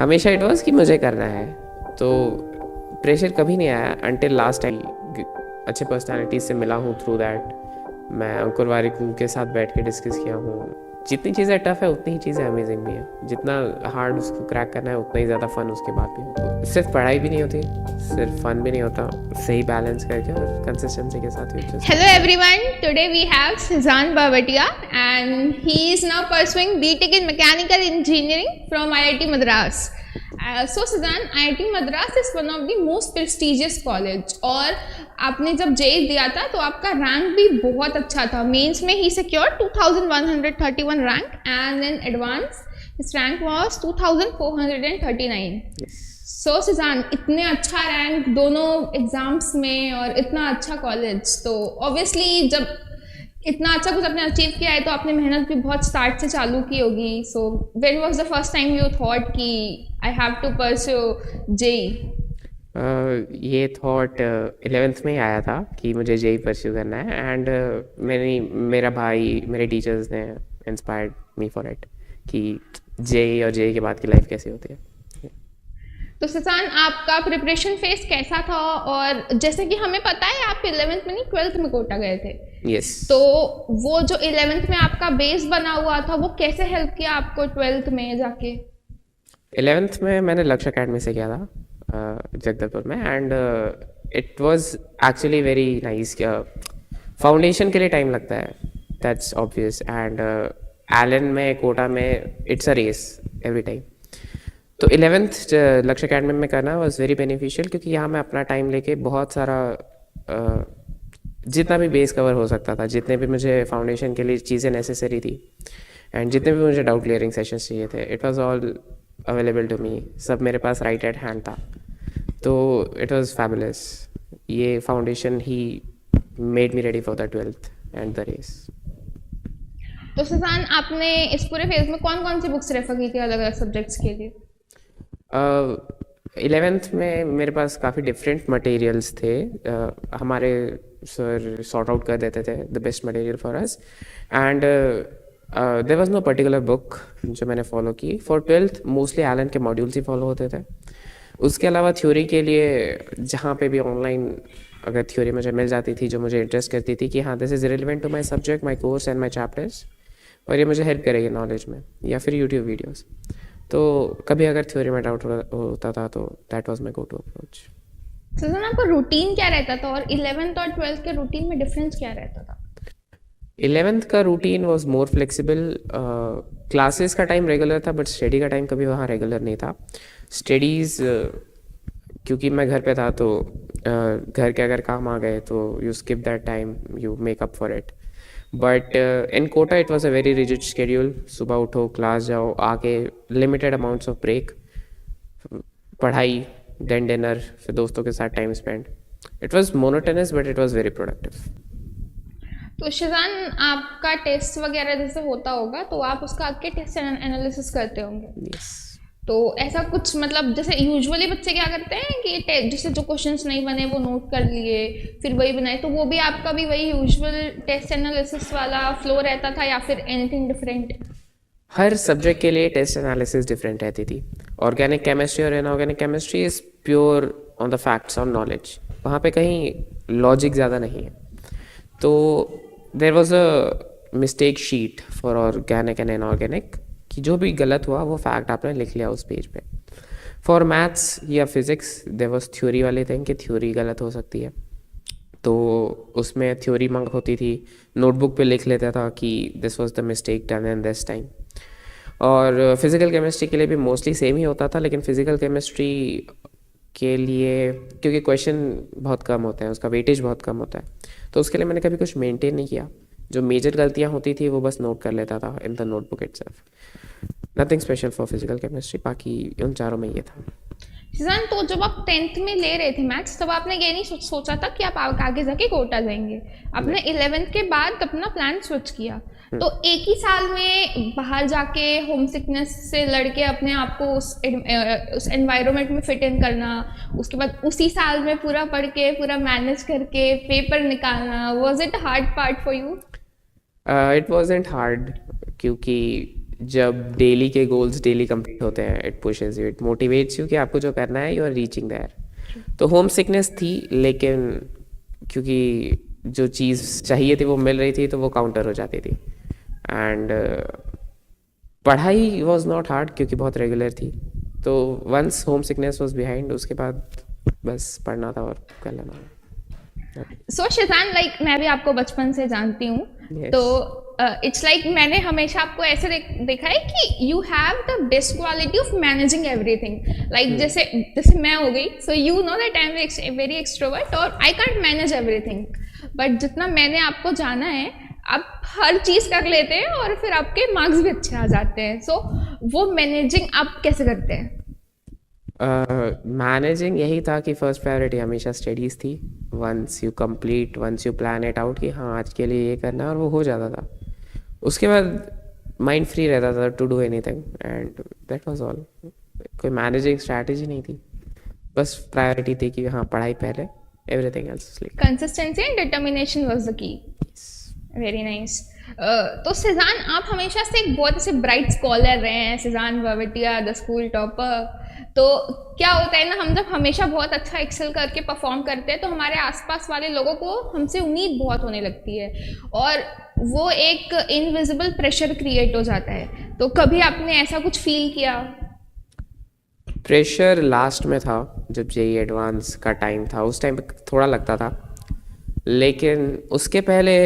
हमेशा it was कि मुझे करना है, तो प्रेशर कभी नहीं आया अनटिल लास्ट टाइम अच्छे पर्सनालिटीज से मिला हूँ थ्रू दैट। मैं अंकुर वारिकू के साथ बैठ के डिस्कस किया हूँ। जितनी चीज़ें टफ है उतनी ही चीज़ें अमेजिंग भी है। जितना हार्ड उसको क्रैक करना है उतना ही ज़्यादा फन उसके बाद भी होता। सिर्फ पढ़ाई भी नहीं होती, सिर्फ फन भी नहीं होता, सही बैलेंस करके और कंसिस्टेंसी के साथ भी। Hello everyone, today we have Suzanne Babatia and he is now pursuing BTech in Mechanical Engineering from IIT Madras. So Suzanne, IIT Madras is one of the most prestigious college और आपने जब JEE दिया था तो आपका rank भी बहुत अच्छा था। मेंस में ही secure 2131 rank and in advance his rank was 2439. So Sujan, इतने अच्छा रैंक दोनों एग्जाम्स में और इतना अच्छा कॉलेज, तो ऑब्वियसली जब इतना अच्छा कुछ आपने अचीव किया है तो आपने मेहनत भी बहुत स्टार्ट से चालू की होगी। So when was the first time you thought कि I have to pursue JEE? ये थॉट 11th में ही आया था कि मुझे जेई परस्यू करना है एंड मेरा भाई, मेरे टीचर्स ने इंस्पायर्ड मी फॉर इट कि जेई और जेई के बाद की लाइफ कैसी होती है। तो सुजान, आपका प्रिपरेशन फेज कैसा था? और जैसे कि हमें पता है आप 11th में नहीं 12th में कोटा गए थे। यस। तो वो जो 11th में आपका बेस बना हुआ था वो कैसे हेल्प किया आपको 12th में जाके? 11th में मैंने लक्ष्य अकेडमी से किया था जगदलपुर में and it was actually very nice. Foundation के लिए टाइम लगता है, दैट्स ऑब्वियस, एंड एलन में कोटा में it's a race every time. तो 11th लक्ष्य अकेडमी में करना वॉज वेरी बेनिफिशियल क्योंकि यहाँ मैं अपना टाइम लेके बहुत सारा जितना भी बेस कवर हो सकता था, जितने भी मुझे फाउंडेशन के लिए चीज़ें नेसेसरी थी एंड जितने भी मुझे डाउट क्लियरिंग सेशंस चाहिए थे, it was all available to me. सब मेरे पास राइट एट हैंड था, तो इट वाज फैबुलस। ये फाउंडेशन ही made me ready for the 12th and the race. तो सुजान, आपने इस पूरे फेज में कौन कौन सी बुक्स रेफर की थी अलग अलग सब्जेक्ट्स के लिए? 11th में मेरे पास काफ़ी डिफरेंट मटेरियल्स थे। हमारे सर सॉर्ट आउट कर देते थे the best material for us and there was no particular book जो मैंने फॉलो की। फॉर 12th मोस्टली एलन के मॉड्यूल्स ही फॉलो होते थे। उसके अलावा थ्योरी के लिए जहाँ पे भी ऑनलाइन अगर थ्योरी मुझे मिल जाती थी जो मुझे इंटरेस्ट करती थी कि हाँ this is relevant to my subject, my course and my chapters, और ये मुझे हेल्प करेगी नॉलेज में, या फिर यूट्यूब वीडियोज़। तो कभी अगर थ्योरी में डाउट होता था तो that was my go to approach. Sujan, आपका रूटीन क्या रहता था और 11th और 12th के रूटीन में डिफरेंस क्या रहता था? 11th का routine was more flexible. Classes का टाइम रेगुलर था बट स्टडी का टाइम कभी वहाँ रेगुलर नहीं था। स्टडीज़ क्योंकि मैं घर पे था तो घर के अगर काम आ गए तो you skip that time, you make up for it. But in Kota it was a very rigid schedule. सुबह उठो, क्लास जाओ, आके लिमिटेड अमाउंट्स ऑफ ब्रेक, पढ़ाई, देन डिनर, फिर दोस्तों के साथ time spend. It was monotonous but it was very productive. तो शिजान, आपका टेस्ट वगैरह जैसे होता होगा तो आप उसका आके टेस्ट एनालिसिस करते होंगे। यस। तो ऐसा कुछ मतलब जैसे यूजुअली बच्चे क्या करते हैं कि जैसे जो क्वेश्चंस नहीं बने वो नोट कर लिए फिर वही बनाए, तो वो भी आपका भी वही यूजुअल टेस्ट एनालिसिस वाला फ्लो रहता था या फिर एनीथिंग डिफरेंट? हर सब्जेक्ट के लिए टेस्ट एनालिसिस डिफरेंट रहती थी। ऑर्गेनिक केमिस्ट्री और inorganic chemistry is pure on the facts on knowledge, वहाँ पे कहीं लॉजिक ज़्यादा नहीं है। तो there was a mistake sheet for organic and inorganic कि जो भी गलत हुआ वो फैक्ट आपने लिख लिया उस पेज पे। फॉर मैथ्स या फिज़िक्स देयर वाज थ्योरी वाले थिंग कि थ्योरी गलत हो सकती है, तो उसमें थ्योरी मंग होती थी, नोटबुक पे लिख लेता था कि this was the mistake done in this time. और फिज़िकल केमिस्ट्री के लिए भी मोस्टली सेम ही होता था, लेकिन फिज़िकल केमिस्ट्री के लिए क्योंकि क्वेश्चन बहुत कम होते हैं, उसका वेटेज बहुत कम होता है, तो उसके लिए मैंने कभी कुछ मेंटेन नहीं किया। जो मेजर गलतियाँ होती थी वो बस नोट कर लेता था in the notebook itself. Nothing special for physical chemistry, बाकी उन चारों में ये था। शिजान, तो जब आप 10th में ले रहे थे मैथ्स तब आपने ये नहीं सोचा था कि आप आगे जाके कोटा जाएंगे? आपने 11th के बाद अपना प्लान स्विच किया, तो एक ही साल में बाहर जाके होम सिकनेस से लड़के अपने आप को उस एनवायरनमेंट में फिट इन करना, उसके बाद उसी साल में पूरा पढ़ के पूरा मैनेज करके पेपर निकालना, was it hard part for you? It wasn't hard क्योंकि जब डेली के गोल्स डेली कंप्लीट होते हैं, it pushes you, it motivates you कि आपको जो करना है यू आर रीचिंग देयर। तो होम सिकनेस थी, लेकिन क्योंकि जो चीज़ चाहिए थी वो मिल रही थी तो वो काउंटर हो जाती थी। एंड पढ़ाई वॉज नॉट हार्ड क्योंकि बहुत रेगुलर थी। तो once homesickness was behind, उसके बाद बस पढ़ना था और कर लेना था। सो शिजान, लाइक मैं भी आपको बचपन से जानती हूँ, Yes. तो इट्स लाइक मैंने हमेशा आपको ऐसे देखा है कि you have the best quality of managing everything. Like जैसे जैसे मैं हो गई, so you know that I am very extrovert और I can't manage everything, but जितना मैंने आपको जाना है आप हर चीज़ कर लेते हैं और फिर आपके मार्क्स भी अच्छे आ जाते हैं। सो वो मैनेजिंग आप कैसे करते हैं? मैनेजिंग यही था कि फर्स्ट प्रायोरिटी हमेशा स्टडीज़ थी। Once you plan it out कि हाँ आज के लिए ये करना है, और वो हो जाता था। उसके बाद माइंड फ्री रहता था to do anything, and that was all. कोई मैनेजिंग स्ट्रैटेजी नहीं थी, बस प्रायोरिटी थी कि हाँ पढ़ाई पहले, everything else later. Consistency and determination was the key. Very nice. तो सिजान, आप हमेशा से एक बहुत ऐसे ब्राइट स्कॉलर रहे हैं, सिजान बावटिया द स्कूल टॉपर। तो क्या होता है ना, हम जब हमेशा बहुत अच्छा एक्सेल करके परफॉर्म करते हैं तो हमारे आसपास वाले लोगों को हमसे उम्मीद बहुत होने लगती है और वो एक इनविजिबल प्रेशर क्रिएट हो जाता है। तो कभी आपने ऐसा कुछ फील किया? प्रेशर लास्ट में था, जब जेई एडवांस का टाइम था, उस टाइम पे थोड़ा लगता था, लेकिन उसके पहले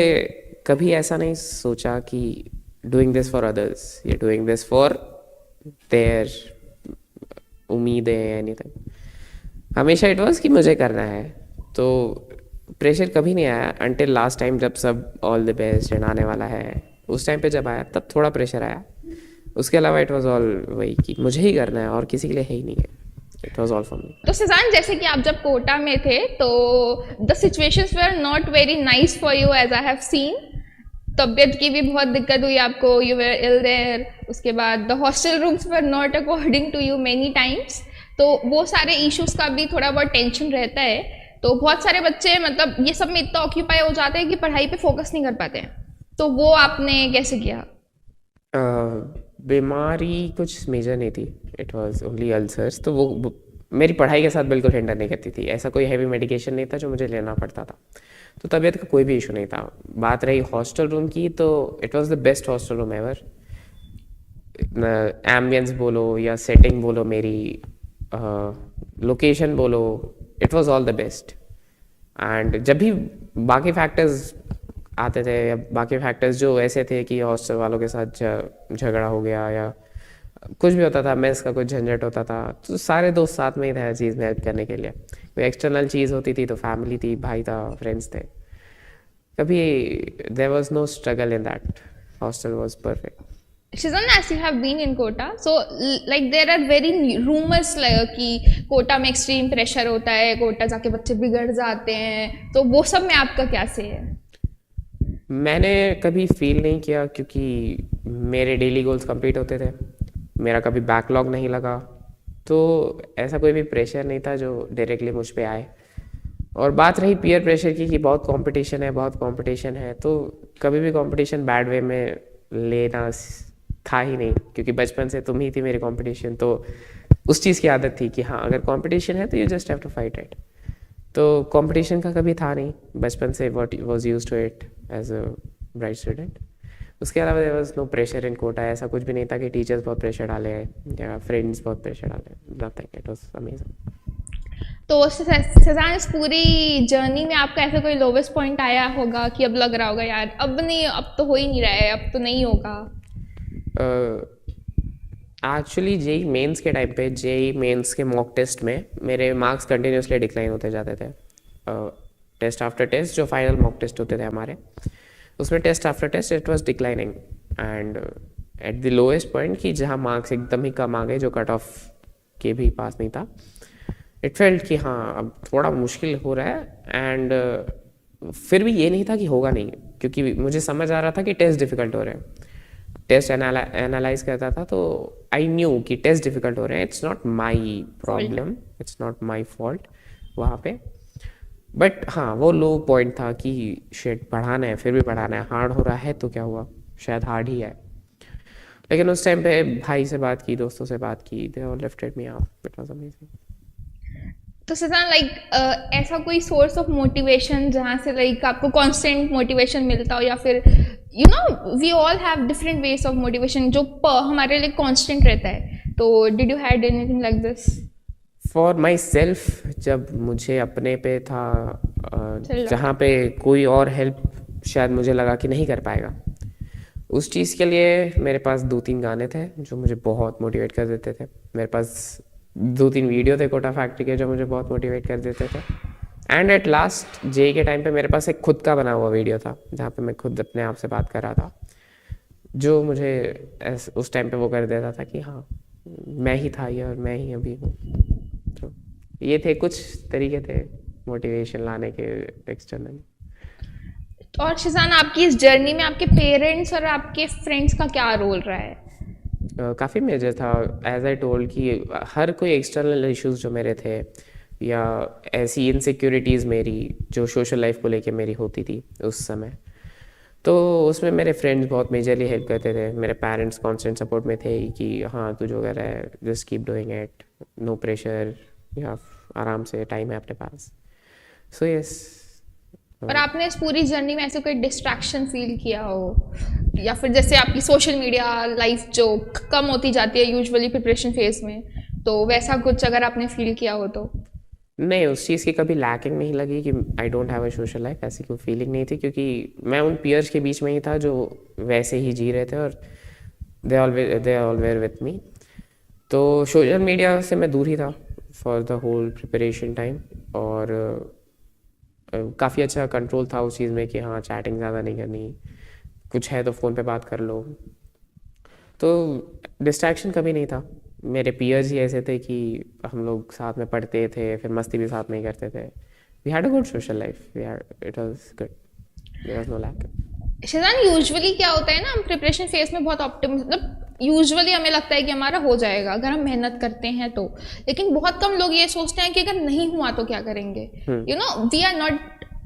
कभी ऐसा नहीं सोचा कि डूइंग दिस फॉर अदर्स या डूइंग दिस फॉर देयर उम्मीदें एनीथिंग। हमेशा इट वाज कि मुझे करना है। तो प्रेशर कभी नहीं आया अंटिल लास्ट टाइम, जब सब ऑल द बेस्ट एंड आने वाला है, उस टाइम पे जब आया तब थोड़ा प्रेशर आया। उसके अलावा इट वाज ऑल वही कि मुझे ही करना है और किसी के लिए है ही नहीं है। It was all for me. तो सिजान, जैसे कि आप जब कोटा में थे तो the situations were not very nice for you as I have seen. तबीयत की भी बहुत दिक्कत हुई आपको, यू वर इल देयर। उसके बाद the hostel rooms were not according to you many times. तो वो सारे इश्यूज का भी थोड़ा बहुत टेंशन रहता है। तो बहुत सारे बच्चे मतलब ये सब में इतना ऑक्यूपाई हो जाते हैं कि पढ़ाई पे फोकस नहीं कर पाते हैं। तो वो आपने कैसे किया? बीमारी कुछ मेजर नहीं थी, इट वाज ओनली अल्सर्स। तो वो मेरी पढ़ाई के साथ बिल्कुल हिंडर नहीं करती थी। ऐसा कोई हैवी मेडिकेशन नहीं था जो मुझे लेना पड़ता था, तो तबीयत का कोई भी इशू नहीं था। बात रही हॉस्टल रूम की, तो it was the best hostel room ever. Ambience बोलो या सेटिंग बोलो, मेरी लोकेशन बोलो, it was all the best. And जब भी बाकी फैक्टर्स आते थे या बाकी फैक्टर्स जो ऐसे थे कि हॉस्टल वालों के साथ झगड़ा हो गया या कुछ भी होता था, मेस का कुछ झंझट होता था, तो सारे दोस्त साथ में ही थे हर चीज़ में हेल्प करने के लिए। कोई एक्सटर्नल चीज़ होती थी तो फैमिली थी, भाई था, फ्रेंड्स थे। कभी there was no struggle in that. Hostel was perfect. Shizan, as you have been in Kota, so like there are very rumors like कि कोटा में एक्सट्रीम प्रेशर होता है, कोटा जाके बच्चे बिगड़ जाते हैं। तो वो सब में आपका क्या से है? मैंने कभी फील नहीं किया क्योंकि मेरे डेली गोल्स कंप्लीट होते थे, मेरा कभी बैकलॉग नहीं लगा, तो ऐसा कोई भी प्रेशर नहीं था जो डायरेक्टली मुझ पे आए। और बात रही पीयर प्रेशर की कि बहुत कंपटीशन है, तो कभी भी कंपटीशन बैड वे में लेना था ही नहीं, क्योंकि बचपन से तुम ही थी मेरी कंपटीशन। तो उस चीज़ की आदत थी कि हाँ अगर कंपटीशन है तो you just have to fight it. तो कंपटीशन का कभी था नहीं, बचपन से what was used to it as a bright student. उसके अलावा there was no pressure in Kota. ऐसा कुछ भी नहीं था कि टीचर्स बहुत प्रेशर डाले या फ्रेंड्स बहुत प्रेशर डाले, नथिंग, इट वाज अमेजिंग। तो सिजान, इस पूरी जर्नी में आपका ऐसा कोई लोवेस्ट पॉइंट आया होगा कि अब लग रहा होगा यार अब नहीं, अब तो हो ही नहीं रहा है, अब तो नहीं होगा? एक्चुअली जेई मेंस के टाइम पे, जेई मेंस के मॉक टेस्ट में मेरे मार्क्स कंटिन्यूसली डिक्लाइन होते जाते थे। टेस्ट आफ्टर टेस्ट, जो फाइनल मॉक टेस्ट होते थे हमारे, उसमें test after test it was declining. And at the lowest point कि जहाँ मार्क्स एकदम ही कम आ गए, जो कट ऑफ के भी पास नहीं था, इट फेल्ट कि हाँ अब थोड़ा मुश्किल हो रहा है। एंड फिर भी ये नहीं था कि होगा नहीं, क्योंकि मुझे समझ आ रहा था कि टेस्ट डिफ़िकल्ट हो रहे हैं। टेस्ट एनालाइज करता था तो आई न्यू कि टेस्ट डिफ़िकल्ट हो रहे हैं, it's not my problem, it's not my fault वहाँ पे। बट हाँ वो लो पॉइंट था कि शेट पढ़ाना है, फिर भी पढ़ाना है, हार्ड हो रहा है तो क्या हुआ, शायद हार्ड ही है। लेकिन उस टाइम पे भाई से बात की, दोस्तों से बात की, they all lifted me up, it was amazing. तो सजान लाइक ऐसा कोई सोर्स ऑफ मोटिवेशन जहाँ से लाइक आपको कांस्टेंट मोटिवेशन मिलता हो, या फिर you know we all have different ways of motivation जो हमारे लिए कांस्टेंट रहता है, तो did you had anything like this? For myself, जब मुझे अपने पे था, चलो। जहाँ पे कोई और हेल्प शायद मुझे लगा कि नहीं कर पाएगा, उस चीज़ के लिए मेरे पास 2-3 गाने थे जो मुझे बहुत मोटिवेट कर देते थे। मेरे पास 2-3 वीडियो थे कोटा फैक्ट्री के जो मुझे बहुत मोटिवेट कर देते थे। एंड एट लास्ट जे के टाइम पे मेरे पास एक खुद का बना हुआ वीडियो था जहाँ पे मैं खुद अपने आप से बात कर रहा था, जो मुझे उस टाइम पे वो कर देता था कि हाँ, मैं ही था ये और मैं ही अभी हूँ। तो ये थे कुछ तरीके थे मोटिवेशन लाने के एक्सटर्नल। और शिजान आपकी इस जर्नी में आपके पेरेंट्स और आपके फ्रेंड्स का क्या रोल रहा है? काफ़ी मेजर था, एज आई टोल्ड कि हर कोई एक्सटर्नल इश्यूज जो मेरे थे या ऐसी इनसिक्योरिटीज़ मेरी जो सोशल लाइफ को लेके मेरी होती थी उस समय, तो उसमें मेरे फ्रेंड्स बहुत मेजरली हेल्प करते थे। मेरे पेरेंट्स कॉन्स्टेंट सपोर्ट में थे कि हाँ तू जो कर रहा है just keep doing it, no pressure, या आराम से टाइम है अपने पास। So yes. और आपने इस पूरी जर्नी में ऐसे कोई डिस्ट्रैक्शन फील किया हो, या फिर जैसे आपकी सोशल मीडिया लाइफ जो कम होती जाती है यूजुअली प्रिपरेशन फेज में, तो वैसा कुछ अगर आपने फील किया हो तो? नहीं, उस चीज़ की कभी लैकिंग नहीं लगी कि I don't have a social life, ऐसी कोई फीलिंग नहीं थी, क्योंकि मैं उन पीयर्स के बीच में ही था जो वैसे ही जी रहे थे और they all were with me. तो सोशल मीडिया से मैं दूर ही था for the whole preparation time, और काफ़ी अच्छा कंट्रोल था उस चीज़ में कि हाँ चैटिंग ज़्यादा नहीं करनी, कुछ है तो फ़ोन पे बात कर लो। तो डिस्ट्रैक्शन कभी नहीं था। मेरे पीयर्स ही ऐसे थे कि हम लोग साथ में पढ़ते थे, फिर मस्ती भी साथ में ही करते थे। We had a good social life, it was good, there was no lack. Shizan usually क्या होता है ना, हम प्रिपरेशन फेज में बहुत मतलब यूजुअली हमें लगता है कि हमारा हो जाएगा अगर हम मेहनत करते हैं तो, लेकिन बहुत कम लोग ये सोचते हैं कि अगर नहीं हुआ तो क्या करेंगे। You know we are not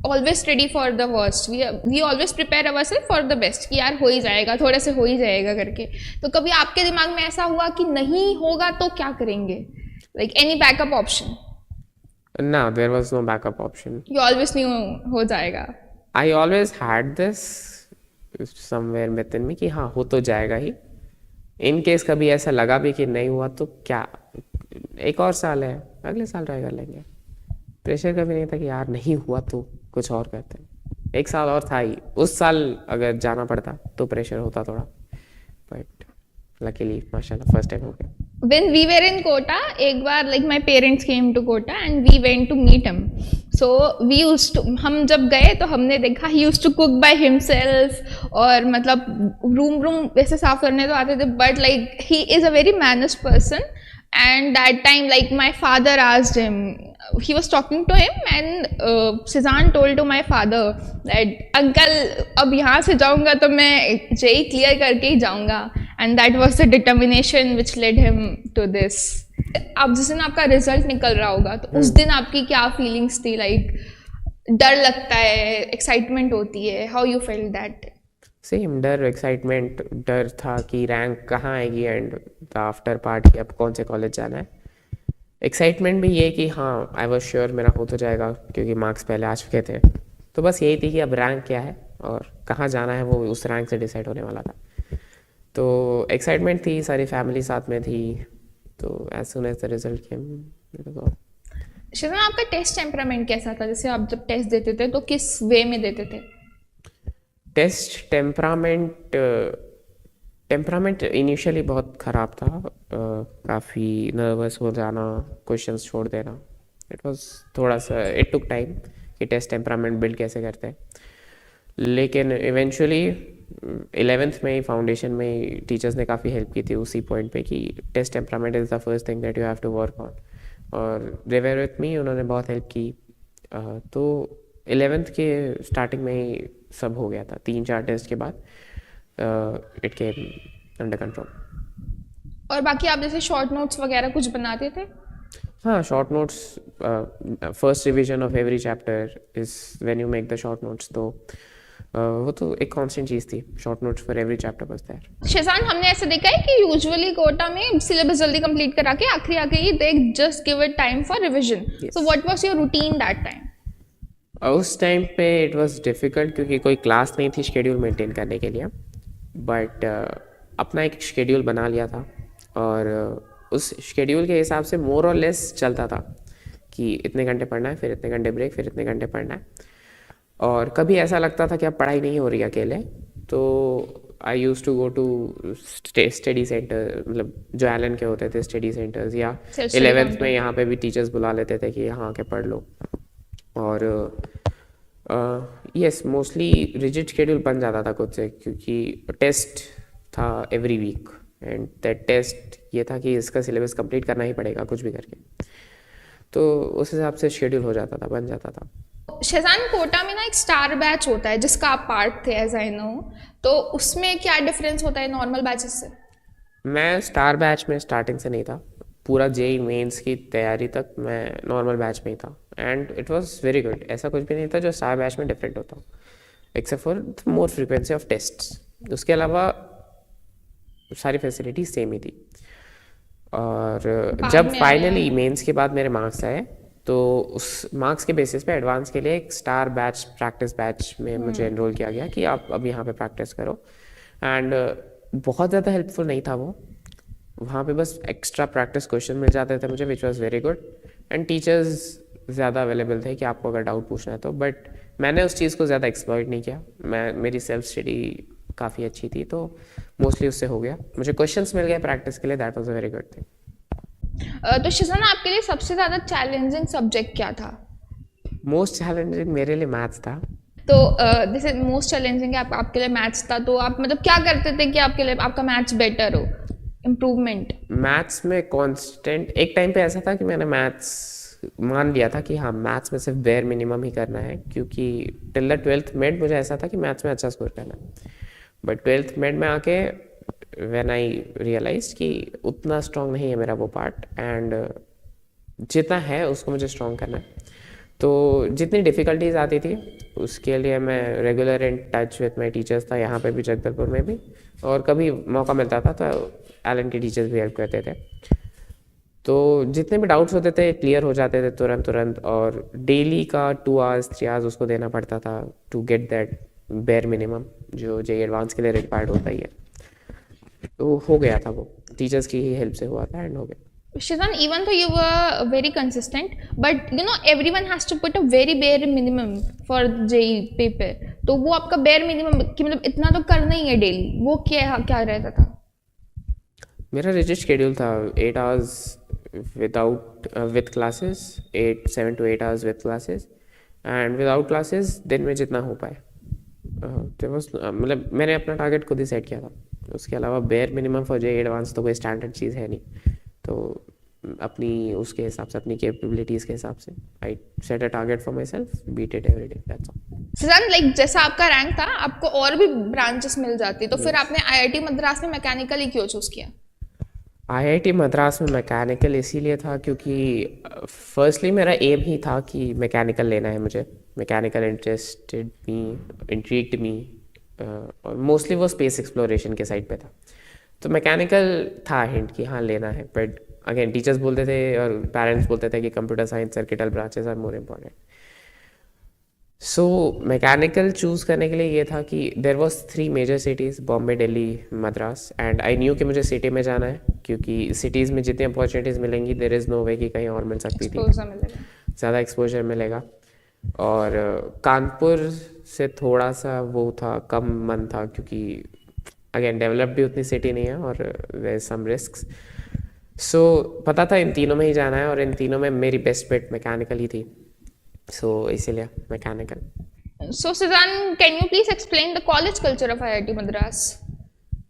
always ready for the worst, we always prepare ourselves for the best कि यार हो ही जाएगा, थोड़े से हो ही जाएगा करके। तो कभी आपके दिमाग में ऐसा हुआ कि नहीं होगा तो क्या करेंगे, लाइक एनी बैकअप ऑप्शन? ना, there was no backup option. You always knew हो जाएगा? I always had this somewhere within me कि हाँ हो तो जाएगा ही। इन केस कभी ऐसा लगा भी कि नहीं हुआ तो क्या, एक और साल है, अगले साल ट्राई कर लेंगे। प्रेशर कभी नहीं था कि यार नहीं हुआ तो कुछ और करते हैं। एक साल और था ही, उस साल अगर जाना पड़ता तो प्रेशर होता थोड़ा, बट लकीली माशाल्लाह फर्स्ट टाइम हो गया। When we were in Kota, एक बार like my parents came to Kota and we went to meet him. So we used to, हम जब गए तो हमने देखा he used to cook by himself, और मतलब रूम वैसे साफ करने तो आते थे, but like he is a very managed person. And that time like my father asked him, he was talking to him and Shizan told to my father that uncle अब यहाँ से जाऊँगा तो मैं जेई क्लियर करके ही जाऊँगा, and that was the determination which led him to this. अब जिस दिन आपका रिजल्ट निकल रहा होगा तो उस दिन आपकी क्या फीलिंग्स थी, लाइक डर लगता है, एक्साइटमेंट होती है, how you feel that? Same डर, एक्साइटमेंट, डर था कि रैंक कहाँ आएगी एंड द आफ्टर पार्ट अब कौन से कॉलेज जाना है। एक्साइटमेंट भी ये कि हाँ आई वॉज श्योर मेरा हो तो जाएगा क्योंकि मार्क्स पहले आ चुके थे, तो बस यही थी कि अब रैंक क्या है और कहाँ जाना है वो उस रैंक से डिसाइड होने वाला था। तो एक्साइटमेंट थी, सारी फैमिली साथ में थी, तो as soon as the result came. Shivan आपका टेस्ट टेम्परामेंट कैसा था, जैसे आप जब टेस्ट देते थे तो किस वे में देते थे? टेस्ट टेम्परामेंट इनिशियली बहुत ख़राब था, काफ़ी नर्वस हो जाना, क्वेश्चंस छोड़ देना। इट वाज थोड़ा सा, इट टुक टाइम कि टेस्ट टेम्परामेंट बिल्ड कैसे करते हैं, लेकिन इवेंचुअली 11th में ही फाउंडेशन में ही टीचर्स ने काफ़ी हेल्प की थी उसी पॉइंट पे कि test temperament is the first thing that you have to work on, और दे वर विथ मी, उन्होंने बहुत हेल्प की। तो 11th के स्टार्टिंग में ही सब हो गया था, 3-4 टेस्ट के बाद इट केम अंडर कंट्रोल। और बाकी आप जैसे शॉर्ट नोट्स वगैरह कुछ बनाते थे? हाँ, short notes, first revision of every chapter is when you make the short notes. तो वो तो एक कांस्टेंट चीज़ थी, short notes for every chapter was there. Shejan, हमने ऐसा देखा है कि यूजुअली कोटा में सिलेबस जल्दी कंप्लीट करा के आखिरी आके ही दे just give it time for revision. Yes. So what was your routine that time? उस टाइम पे इट वाज डिफ़िकल्ट क्योंकि कोई क्लास नहीं थी शेड्यूल मेंटेन करने के लिए, बट अपना एक शेड्यूल बना लिया था और उस शेड्यूल के हिसाब से मोर और लेस चलता था कि इतने घंटे पढ़ना है, फिर इतने घंटे ब्रेक, फिर इतने घंटे पढ़ना है। और कभी ऐसा लगता था कि अब पढ़ाई नहीं हो रही अकेले, तो I used to go to study centre, मतलब जो एलन के होते थे स्टडी सेंटर्स, या Self-study 11th counter. में यहाँ पे भी टीचर्स बुला लेते थे कि यहाँ आके पढ़ लो। और यस, मोस्टली रिजिड शेड्यूल बन जाता था खुद से, क्योंकि टेस्ट था every week and that test ये था कि इसका सिलेबस कंप्लीट करना ही पड़ेगा कुछ भी करके, तो उस हिसाब से शेड्यूल हो जाता था, बन जाता था। शेजान, कोटा में ना एक स्टार बैच होता है जिसका आप पार्ट थे एज आई नो, तो उसमें क्या डिफरेंस होता है नॉर्मल बैचेस से? मैं स्टार बैच में स्टार्टिंग से नहीं था, पूरा जेई मेंस की तैयारी तक मैं नॉर्मल बैच में ही था and it was very good. ऐसा कुछ भी नहीं था जो स्टार बैच में डिफरेंट होता, except for more frequency of tests. उसके अलावा सारी फैसिलिटी सेम ही थी। और जब में फाइनली मेंस के बाद मेरे मार्क्स आए तो उस मार्क्स के बेसिस पे एडवांस के लिए एक स्टार बैच, प्रैक्टिस बैच में मुझे एनरोल किया गया कि आप अब यहाँ पे प्रैक्टिस करो। एंड बहुत ज़्यादा हेल्पफुल नहीं था वो, वहाँ पे बस एक्स्ट्रा प्रैक्टिस क्वेश्चन मिल जाते थे मुझे, which was very good. And teachers ज़्यादा अवेलेबल थे कि आपको अगर डाउट पूछना है तो, बट मैंने उस चीज़ को ज़्यादा एक्सप्लॉइट नहीं किया। मेरी सेल्फ स्टडी काफ़ी अच्छी थी तो मोस्टली उससे हो गया, मुझे क्वेश्चंस मिल गए प्रैक्टिस के लिए, that was a very good thing. तो शेजान, आपके लिए सबसे ज़्यादा चैलेंजिंग सब्जेक्ट क्या था? मोस्ट चैलेंजिंग मेरे लिए मैथ्स था। तो जैसे मोस्ट चैलेंजिंग आपके लिए मैथ्स था, तो आप मतलब क्या करते थे कि आपके लिए आपका मैथ्स बेटर हो, इम्प्रूवमेंट? मैथ्स में कांस्टेंट एक टाइम पे ऐसा था कि मैंने मैथ्स मान लिया था कि हाँ मैथ्स में सिर्फ बेयर मिनिमम ही करना है, क्योंकि टिल द 12th मिड मुझे ऐसा था कि मैथ्स में अच्छा स्कोर करना है। बट 12th मिड में आके व्हेन आई रियलाइज कि उतना स्ट्रॉन्ग नहीं है मेरा वो पार्ट, एंड जितना है उसको मुझे स्ट्रॉन्ग करना है। तो जितनी डिफ़िकल्टीज आती थी उसके लिए मैं regular in touch with my teachers था, यहाँ पे भी जगदलपुर में भी, और कभी मौका मिलता था तो एलन के टीचर्स भी हेल्प करते थे। तो जितने भी डाउट्स होते थे क्लियर हो जाते थे तुरंत, और डेली का 2 hours 3 hours उसको देना पड़ता था to get that bare minimum जो जेईई एडवांस के लिए रिक्वायर्ड होता ही है। तो हो गया था, वो टीचर्स की ही हेल्प से हुआ था एंड हो गया। Shizan, even though you were very consistent, but you know everyone has to put a very bare minimum for JEE paper. तो वो आपका bare minimum कि मतलब इतना तो करना ही है डेली, वो क्या क्या रहता था? मेरा रिजिड शेड्यूल था 8 hours with classes, 7 to 8 hours with classes, and without classes दिन में जितना हो पाए। मतलब मैंने अपना टारगेट खुद ही सेट किया था। उसके अलावा bare minimum for JEE advance तो कोई स्टैंडर्ड चीज़ है नहीं, तो अपनी उसके हिसाब से, अपनी कैपेबिलिटीज़ के हिसाब से I set a target for myself, beat it every day, that's all. Shizan, like जैसा आपका रैंक था, आपको और भी ब्रांचेस मिल जाती, तो फिर आपने IIT मद्रास में मैकेनिकल ही क्यों चूज किया? IIT मद्रास में मैकेनिकल इसीलिए था क्योंकि फर्स्टली मेरा एम ही था कि मैकेनिकल लेना है मुझे। मैकेनिकल इंट्रीग्ड मी, और मोस्टली वो स्पेस एक्सप्लोरेशन के साइड पे था, तो मैकेनिकल था हिंट कि हाँ लेना है। बट अगेन टीचर्स बोलते थे और पेरेंट्स बोलते थे कि computer science circuital branches are more important. So mechanical choose करने के लिए ये था कि there was 3 major cities, Bombay, Delhi, Madras, and I knew कि मुझे सिटी में जाना है, क्योंकि सिटीज़ में जितनी अपॉर्चुनिटीज़ मिलेंगी देर इज़ नो वे कि कहीं और मिल सकती थी, ज़्यादा एक्सपोजर मिलेगा। और कानपुर से थोड़ा सा वो था, कम मन था, क्योंकि अगेन डेवलप भी उतनी सिटी नहीं है और देयर इज सम रिस्क्स। सो पता था इन तीनों में ही जाना है, और इन तीनों में मेरी बेस्ट बेट मैकेनिकल ही थी, सो इसीलिए mechanical. So Shizan, can you please explain the college culture of IIT Madras?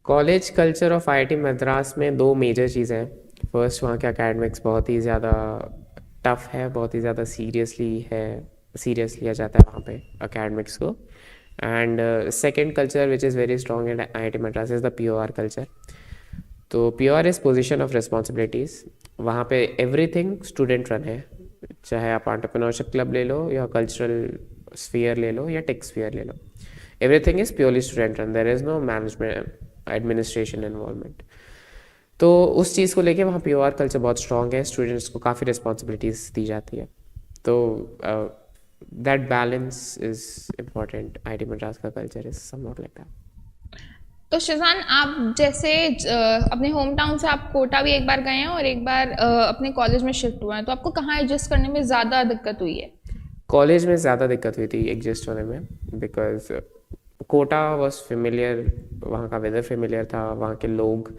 College culture of IIT Madras में 2 मेजर चीज़ें हैं। फर्स्ट, वहाँ के एकेडमिक्स बहुत ही ज़्यादा टफ है, बहुत ही ज़्यादा सीरियस लिया जाता है वहाँ पे एकेडमिक्स को। And second culture which is very strong in IIT Madras is the POR culture. तो POR is position of responsibilities. वहाँ पे एवरीथिंग स्टूडेंट रन है, चाहे आप एंटरप्रेन्योरशिप क्लब ले लो या कल्चरल स्फीयर ले लो या टेक स्फीयर ले लो, everything is purely student run, there is no management administration involvement. तो उस चीज़ को लेके वहाँ प्योर कल्चर बहुत स्ट्रॉन्ग है, स्टूडेंट्स को काफ़ी रिस्पॉन्सिबिलिटीज़ दी जाती है। तो that balance is important. IIT Madras का culture is somewhat like that. तो शिजान, आप जैसे अपने होम टाउन से आप कोटा भी एक बार गए हैं और एक बार अपने कॉलेज में शिफ्ट हुए हैं, तो आपको कहाँ एडजस्ट करने में ज़्यादा दिक्कत हुई है? कॉलेज में ज़्यादा दिक्कत हुई थी एडजस्ट होने में, बिकॉज कोटा वॉज फेमिलियर, वहाँ का वेदर फेमिलियर था, वहाँ के लोग,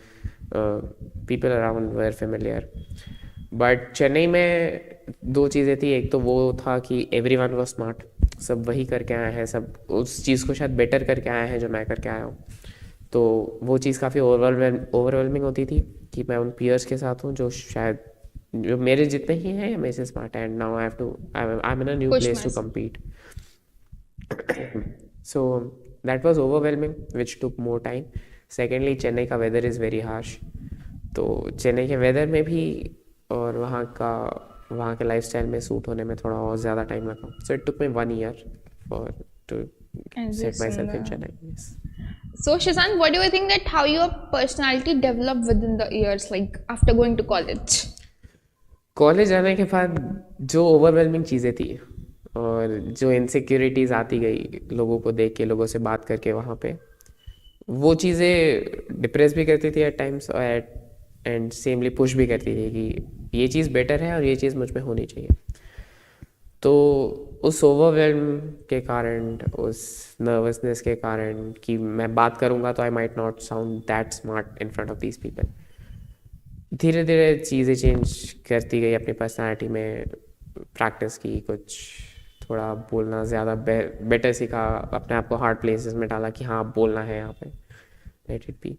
people around were familiar. But Chennai में दो चीज़ें थी, एक तो वो था कि एवरीवन वाज स्मार्ट, सब वही करके आए हैं, सब उस चीज़ को शायद बेटर करके आए हैं जो मैं करके आया हूँ। तो वो चीज़ काफ़ी ओवरवेलमिंग होती थी कि मैं उन पीयर्स के साथ हूँ जो शायद जो मेरे जितने ही हैं या मेरे से स्मार्ट है, and now I am in a new Push place to myself. compete. So that was overwhelming, which took more time. Secondly, Chennai का वेदर इज़ वेरी हार्श, तो चेन्नई के वेदर में भी और वहाँ के लाइफस्टाइल में सूट होने में थोड़ा और ज़्यादा टाइम लगा. So it took me 1 year for to set myself in Chennai. Yes. So Shizan, what do you think that how your personality developed within the years, like after going to college? College जाने के बाद जो overwhelming चीज़ें थी और जो insecurities आती गई लोगों को देख के, लोगों से बात करके वहाँ पे, वो चीज़ें डिप्रेस भी करती थी एट टाइम्स और एंड सेमली पुश भी करती थी कि ये चीज़ बेटर है और ये चीज़ मुझ में होनी चाहिए. तो उस ओवरवेलम के कारण, उस नर्वसनेस के कारण कि मैं बात करूँगा तो I might not sound that smart in front of these people, धीरे धीरे चीज़ें चेंज करती गई अपनी पर्सनालिटी में. प्रैक्टिस की, कुछ थोड़ा बोलना ज़्यादा बेटर सीखा, अपने आप को हार्ड प्लेसेस में डाला कि हाँ बोलना है यहाँ पे, लेट इट बी.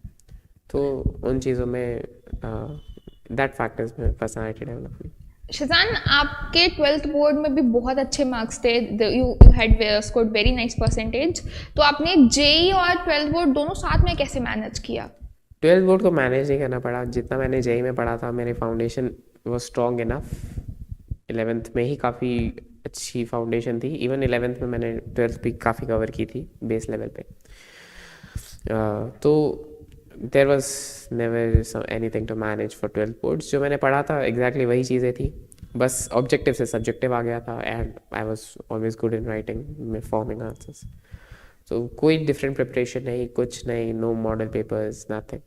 तो उन चीज़ों में दैट फैक्टर्स में पर्सनालिटी डेवलप हुई. शिजान, आपके 12th बोर्ड में भी बहुत अच्छे मार्क्स थे, you had scored very nice percentage. तो आपने जेई और 12th बोर्ड दोनों साथ में कैसे मैनेज किया? 12th बोर्ड को मैनेज नहीं करना पड़ा. जितना मैंने जेई में पढ़ा था, मेरी फाउंडेशन वो स्ट्रॉन्ग इनफ. 11th में ही काफ़ी अच्छी फाउंडेशन थी. इवन 11th में मैंने 12th भी काफ़ी कवर की थी बेस लेवल पे. तो there was never anything to manage for 12th boards. जो मैंने पढ़ा था एग्जैक्टली वही चीज़ें थी, बस ऑब्जेक्टिव से सब्जेक्टिव आ गया था. And I was always good in writing में फॉर्मिंग आंसर्स. तो कोई डिफरेंट प्रिपरेशन नहीं, कुछ नहीं, नो मॉडल पेपर्स, नथिंग.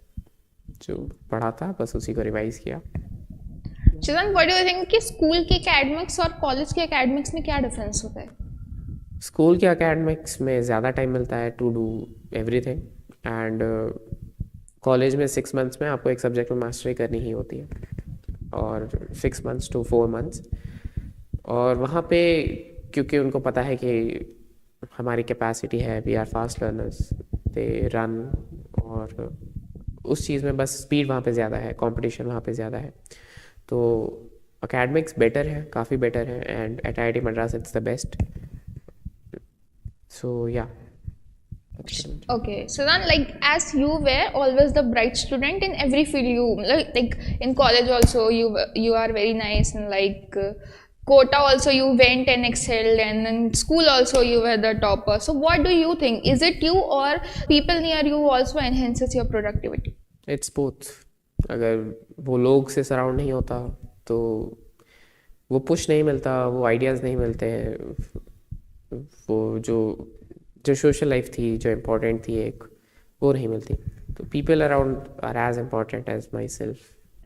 जो पढ़ा था बस उसी को रिवाइज किया. Shizan, what do you think कि स्कूल के एकेडमिक्स और कॉलेज के एकेडमिक्स में क्या डिफरेंस होता है? स्कूल के एकेडमिक्स में ज़्यादा टाइम मिलता है to do everything, and college में 6 मंथ्स में आपको एक सब्जेक्ट में मास्टरी करनी ही होती है, और 6 months to 4 months. और वहाँ पे क्योंकि उनको पता है कि हमारी कैपेसिटी है, we are fast learners, they run, और उस चीज़ में बस स्पीड वहाँ पे ज़्यादा है, कंपटीशन वहाँ पे ज़्यादा है. तो एकेडमिक्स बेटर है, काफ़ी बेटर है, and at IIT Madras it's the best. So yeah. Okay, Shizan, like as you were always the bright student in every field, you like in college also you are very nice, and like quota also you went and excelled, and in school also you were the topper. So what do you think? Is it you or people near you also enhances your productivity? It's both. अगर वो लोग से surround नहीं होता तो वो push नहीं मिलता, वो आइडियाज़ नहीं मिलते हैं, वो जो सोशल लाइफ थी, जो इम्पोर्टेंट थी एक, वो नहीं मिलती. तो people around are as important as myself.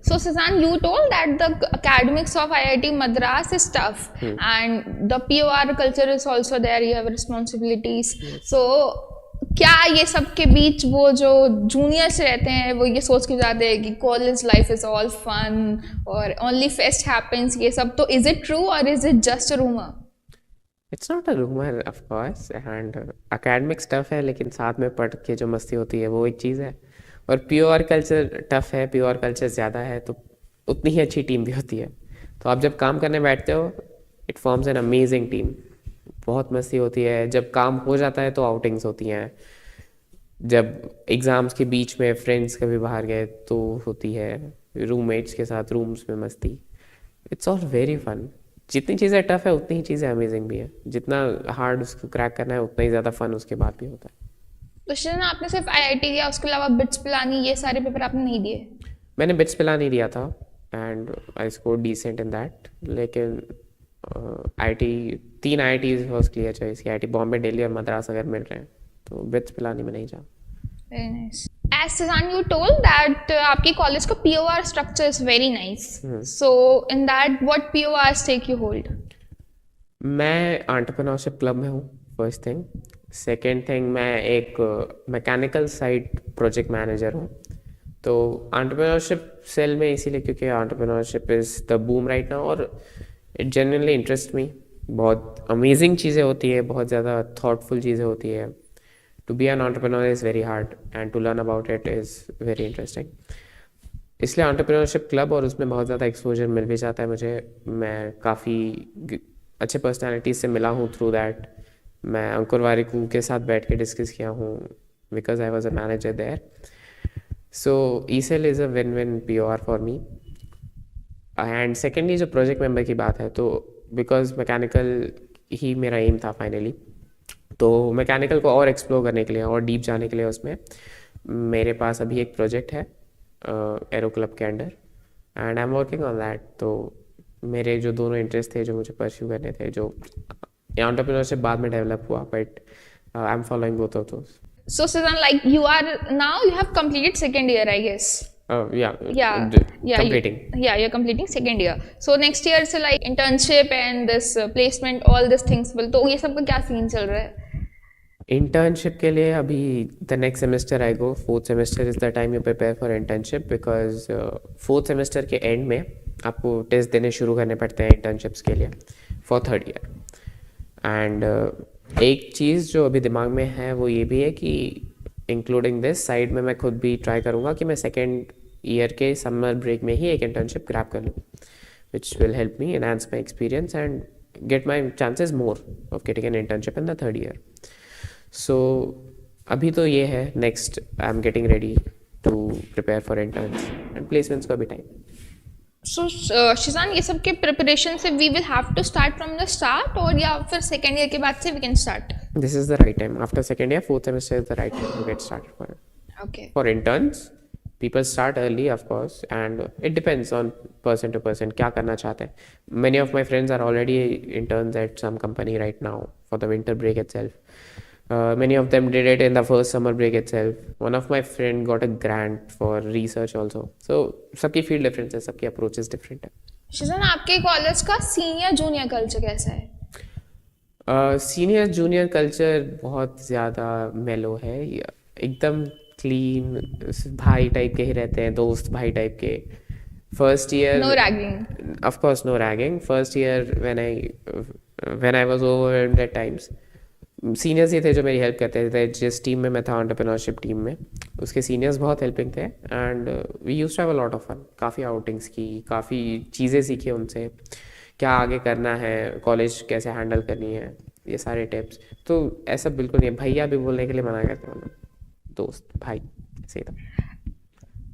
So Shizan, you told that the academics of IIT Madras is tough, and the POR culture is also there. You have responsibilities. So क्या ये सब के बीच वो जो juniors रहते हैं वो ये सोच के जाते हैं कि college life is all fun और ओनली फेस्ट हैपेंस, ये सब, तो इज इट ट्रू और is it just a rumour? It's not a rumour of course, and academics tough है, लेकिन साथ में पढ़ के जो मस्ती होती है वो एक चीज़ है. और प्योर कल्चर टफ है, प्योर कल्चर ज़्यादा है, तो उतनी ही अच्छी टीम भी होती है. तो आप जब काम करने बैठते हो, it forms an amazing team. बहुत मस्ती होती है. जब काम हो जाता है तो आउटिंग्स होती हैं. जब एग्ज़ाम्स के बीच में फ्रेंड्स कभी बाहर गए तो होती है. रूममेट्स के साथ रूम्स में मस्ती. It's all very fun. जितनी चीज़ें टफ है उतनी ही चीज़ें अमेजिंग भी है, जितना हार्ड उसको क्रैक करना है उतना ही ज़्यादा फन उसके बाद भी होता है। तो शिजन आपने सिर्फ आईआईटी किया, उसके अलावा बिट्स पिलानी ये सारे पेपर आपने नहीं दिए? मैंने बिट्स पिला नहीं दिया था and I score decent in that, लेकिन IT 3 IITs was clear choice कि आईआईटी बॉम्बे, दिल्ली और मद्रास अगर मिल रहे हैं तो बिट्स पिलानी में नहीं जा। Very nice. As Suzanne, you told that आपकी कॉलेज का POR structure is very nice. So in that, what POR stake you hold? मैं एंटरप्रेन्योरशिप क्लब में हूँ, फर्स्ट थिंग। सेकेंड थिंग, मैं एक मैकेनिकल साइड प्रोजेक्ट मैनेजर हूँ। तो entrepreneurship cell में इसीलिए क्योंकि entrepreneurship is the boom right now और इट जेन्युइनली इंटरेस्ट मी। बहुत अमेजिंग चीज़ें होती है, बहुत ज़्यादा थॉटफुल चीज़ें होती है। To be an entrepreneur is very hard and to learn about it is very interesting. इसलिए एंटरप्रेन्योरशिप क्लब, और उसमें बहुत ज़्यादा एक्सपोजर मिल भी जाता है मुझे। मैं काफ़ी अच्छे पर्सनालिटीज से मिला हूँ थ्रू दैट। मैं अंकुर वारिकू के साथ बैठ के डिस्कस किया हूँ because I was a manager there. So E cell is a win win POR for me. And secondly जो प्रोजेक्ट मेंबर की बात है, तो बिकॉज मैकेनिकल ही मेरा एम था फाइनली, तो मैकेनिकल को और एक्सप्लोर करने के लिए और डीप जाने के लिए उसमें मेरे पास अभी एक प्रोजेक्ट है एरो क्लब के under and I am working on that. तो मेरे जो दोनों इंटरेस्ट थे जो मुझे परस्यू करने थे, जो एंटरप्रेन्योरशिप बाद में डेवलप हुआ, but I am following both of those. So Suzanne, like you have completed second year, I guess. Completing. You're completing second year. So next year से like internship and this placement, all these things will. तो ये सब का क्या scene चल रहा है? Internship के लिए अभी the next semester I go, 4th semester is the time you prepare for internship, because 4th semester के एंड में आपको टेस्ट देने शुरू करने पड़ते हैं इंटर्नशिप्स के लिए फॉर 3rd ईयर। एंड एक चीज़ जो अभी दिमाग में है वो ये भी है कि इंक्लूडिंग दिस साइड में मैं खुद भी ट्राई करूँगा कि मैं 2nd ईयर के समर ब्रेक में ही एक इंटर्नशिप ग्रैब कर लूँ, which will help me enhance my experience and get my chances more of getting an internship in the 3rd year. So अभी तो ये है, next I am getting ready to prepare for interns and placements का भी time. So Sheezan, ये सब के preparation से we will have to start from the start, और या फिर second year के बाद से we can start? This is the right time. After 2nd year, 4th semester is the right time to get started for it. Okay. For interns, people start early, of course, and it depends on person to person क्या करना चाहते हैं. Many of my friends are already interns at some company right now for the winter break itself. Many of them did it in the first summer break itself. One of my friend got a grant for research also. So सबकी field different है, सबकी approaches different है. शिजान, आपके college का senior junior culture कैसा है? Senior junior culture बहुत ज़्यादा मेलो है, एकदम क्लीन, भाई टाइप के ही रहते हैं, दोस्त भाई टाइप के। First year No ragging. Of course no ragging. First year when I was overwhelmed at times, seniors ही थे जो मेरी हेल्प करते थे। जिस टीम में मैं था, एंटरप्रेन्योरशिप टीम में, उसके सीनियर्स बहुत हेल्पिंग थे and we used to have a lot of fun. काफ़ी आउटिंग्स की, काफ़ी चीज़ें सीखी उनसे, क्या आगे करना है, कॉलेज कैसे हैंडल करनी है, ये सारे टिप्स। तो ऐसा बिल्कुल नहीं है, भैया भी बोलने के लिए मना करते हैं, दोस्त भाई सीधा।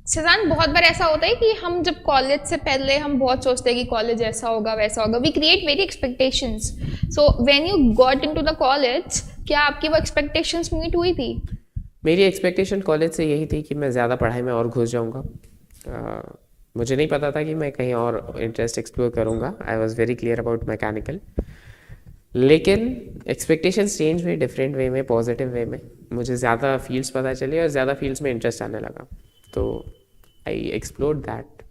शिजान, बहुत बार ऐसा होता है कि हम जब कॉलेज से पहले हम बहुत सोचते हैं कि कॉलेज ऐसा होगा वैसा होगा, we create very expectations. So when you got into the college, क्या आपकी वो एक्सपेक्टेशंस मीट हुई थी? मेरी एक्सपेक्टेशन कॉलेज से यही थी कि मैं ज़्यादा पढ़ाई में और घुस जाऊँगा। मुझे नहीं पता था कि मैं कहीं और इंटरेस्ट एक्सप्लोर करूँगा। I was very clear about mechanical, लेकिन एक्सपेक्टेशंस चेंज हुई डिफरेंट वे में, पॉजिटिव वे में। मुझे ज़्यादा फील्ड्स पता चली और ज़्यादा फील्ड्स में इंटरेस्ट आने लगा, तो आई एक्सप्लोर्ड दैट।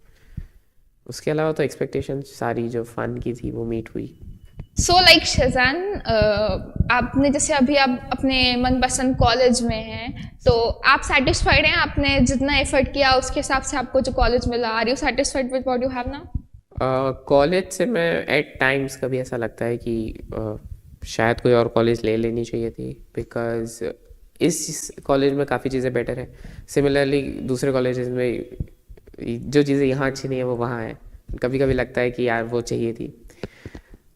उसके अलावा तो एक्सपेक्टेशन सारी जो फ़न की थी वो मीट हुई। सो लाइक शिजान, आपने जैसे अभी आप अपने मनपसंद कॉलेज में हैं, तो आप सेटिस्फाइड हैं? आपने जितना एफर्ट किया उसके हिसाब से आपको जो कॉलेज मिला, are you satisfied with what you have now? College से मैं एट टाइम्स कभी ऐसा लगता है कि शायद कोई और कॉलेज ले लेनी चाहिए थी, बिकॉज इस कॉलेज में काफ़ी चीज़ें बेटर है। सिमिलरली दूसरे कॉलेजेस में जो चीज़ें यहाँ अच्छी नहीं है वो वहाँ है। कभी कभी लगता है कि यार वो चाहिए थी,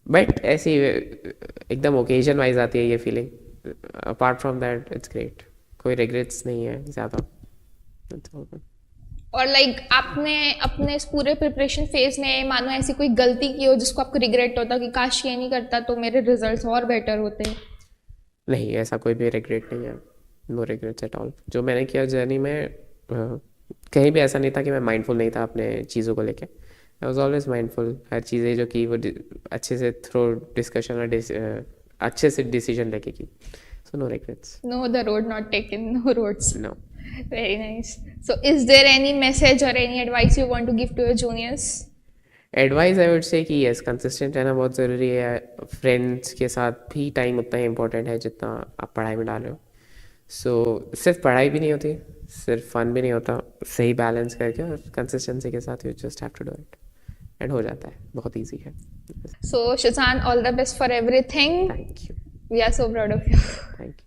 बट ऐसी एकदम ओकेजन वाइज आती है ये feeling. Apart from that it's great, कोई रिग्रेट्स नहीं है ज़्यादा। और लाइक आपने अपने इस पूरे प्रिपरेशन फेज में मानो ऐसी कोई गलती की हो जिसको आपको रिग्रेट होता कि काश ये नहीं करता तो मेरे रिजल्ट्स और बेटर होते? नहीं, ऐसा कोई भी रिग्रेट नहीं है, नो रिग्रेट्स एट ऑल। जो मैंने किया जर्नी में कहीं भी ऐसा नहीं था कि मैं माइंडफुल नहीं था अपने चीज़ों को लेके। I was always mindful. हर चीज़ें जो की वो अच्छे से थ्रो डिस्कशन और अच्छे से डिसीजन लेके की। So no regrets. No the road not taken, no roads. No. Very nice. So, is there any message or any advice you want to give to your juniors? Advice I would say कि yes, consistent रहना बहुत ज़रूरी है। Friends के साथ भी time उतना ही important है जितना आप पढ़ाई में डाल रहे हो। सो सिर्फ पढ़ाई भी नहीं होती, सिर्फ फन भी नहीं होता। सही बैलेंस करके और कंसिस्टेंसी के साथ you just have to do it, and हो जाता है, बहुत ईजी है। So, Shazan, all the best for everything. Thank you. We are so proud of you. Thank you.